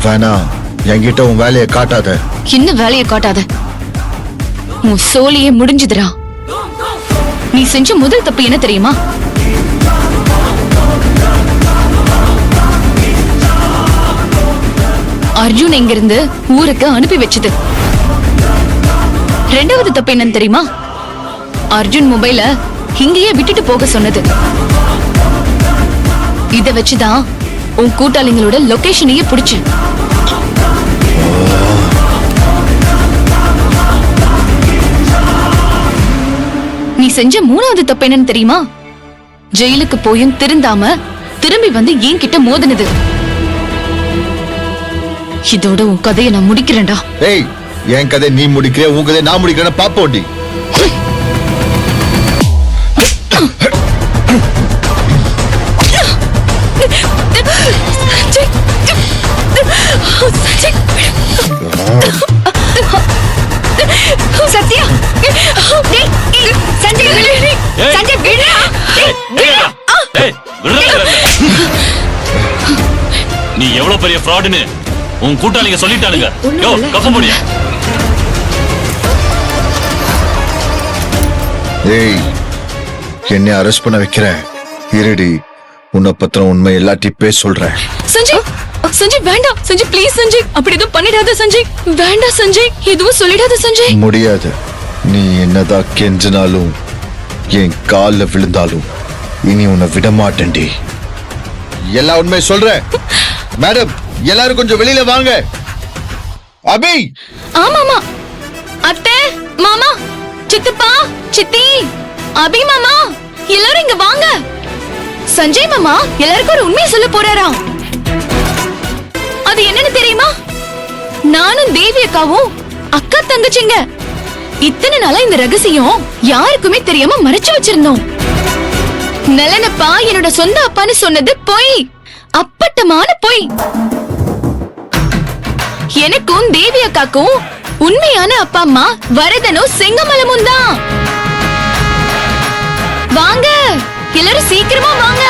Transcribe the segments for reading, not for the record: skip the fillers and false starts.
வேணா என்கிட்ட உன் வேலையை காட்டாத. என்ன வேலையை காட்டாத? உன் சோழியே முடிஞ்சுதுடா. நீ செஞ்ச முதல் தப்பு என்ன தெரியுமா? அர்ஜுன் இங்கிருந்து ஊருக்கு அனுப்பி வச்சது. ரெண்டாவது தப்பு என்னன்னு தெரியுமா? அர்ஜுன் மொபைல இங்கேயே விட்டுட்டு போக சொன்னது. இத வச்சுதான் உன் கூட்டாளிங்களோட லொகேஷனையே பிடிச்சு. நீ செஞ்ச மூணாவது தப்பு என்னன்னு தெரியுமா? ஜெயிலுக்கு போயும் திருந்தாம திரும்பி வந்து என்கிட்ட மோதினது. இதோட உன் கதையை நான் முடிக்கிறேன்டா. ஏய், என் கதை நீ முடிக்கிற, உன் கதை நான் முடிக்கிறேன். பாப்போண்டி. சத்யா, நீ எவ்வளவு பெரிய ஃப்ராடுன்னு உன் கூட்டாளிங்க சொல்லிட்டானுங்க. யோ, கப்ப முடியா? ஏய், என்னை அரெஸ்ட் பண்ண வைக்கிற? இருடி, உன்னை பத்திரம் உண்மை எல்லாத்தையும் பேச சொல்றேன். சஞ்சய், சஞ்சய் வேண்டாம். சஞ்சய் ப்ளீஸ் சஞ்சய், அப்படி எதுவும் பண்ணிடாத சஞ்சய். வேண்டாம் சஞ்சய், எதுவும் சொல்லிடாத சஞ்சய். முடியாது. நீ என்னதான் கெஞ்சினாலும் என் கால்ல விழுந்தாலும் இனி உன்னை விட மாட்டேன்டி. எல்லா உண்மை சொல்றேன். மேடம், எல்லாரும் கொஞ்சம் வெளியில வாங்க. அபி. ஆமாமா. அத்தை, மாமா, சித்தப்பா, சித்தி, அபி மாமா, எல்லாரும் இங்க வாங்க. சஞ்சய் மாமா எல்லாருக்கும் ஒரு உண்மையை சொல்ல போறாராம். அது என்னன்னு தெரியுமா? நானும் தேவி அக்காவும் அக்கா தங்கச்சிங்க. இத்தனை நாளா இந்த ரகசியம் யாருக்குமே தெரியாம மறைச்சு வச்சிருந்தோம். நலனப்பா என்னோட சொந்த அப்பான்னு சொன்னது பொய், அப்பட்டமான பொய். எனக்கும் தேவி அக்காக்கும் உண்மையான அப்பா அம்மா வரதனும் செங்கமலமும் தான். வாங்க எல்லாரும் சீக்கிரமா வாங்க.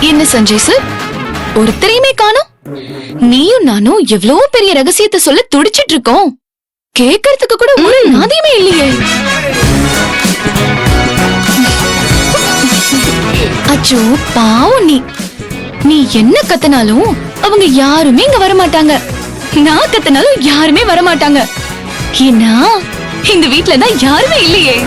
என்ன சஞ்சய் சார், ஒருத்தரையுமே காணோம். நீயும் நானும் எவ்வளவு பெரிய ரகசியத்தை சொல்ல துடிச்சிட்டு இருக்கோம். கேட்கறதுக்கு கூட ஒரு நாதியமே இல்லையே. அச்சோ பாவம் நீ. நீ என்ன கத்தனாலும் அவங்க யாருமே இங்க வரமாட்டாங்க. நான் கத்தனாலும் யாருமே வரமாட்டாங்க. ஏன்னா இந்த வீட்டுல தான் யாருமே இல்லையே.